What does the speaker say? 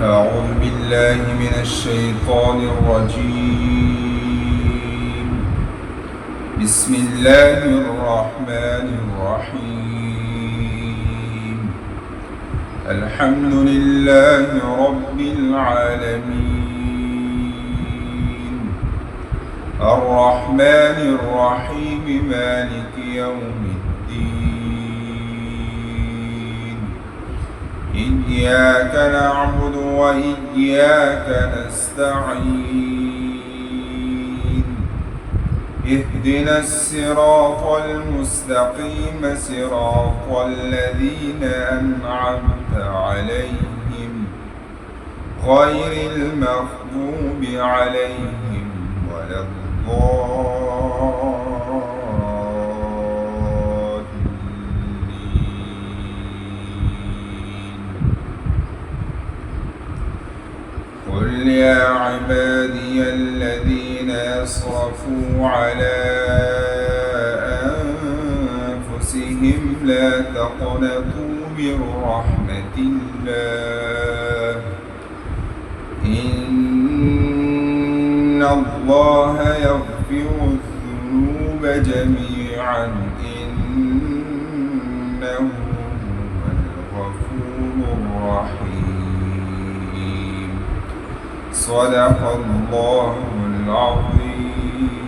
أعوذ بالله من الشيطان الرجيم. بسم الله الرحمن الرحيم. الحمد لله رب العالمين، الرحمن الرحيم، مالك يوم الدين. إياك نعبد وإياك نستعين. اهدنا الصراط المستقيم، صراط الذين أنعمت عليهم غير المغضوب عليهم ولا الضالين. قل يا عبادي الذين أسرفوا على أنفسهم لا تقنطوا من رحمة الله، إن الله يغفر الذنوب جميعا، إنه هو الغفور الرحيم. صدق الله العظيم.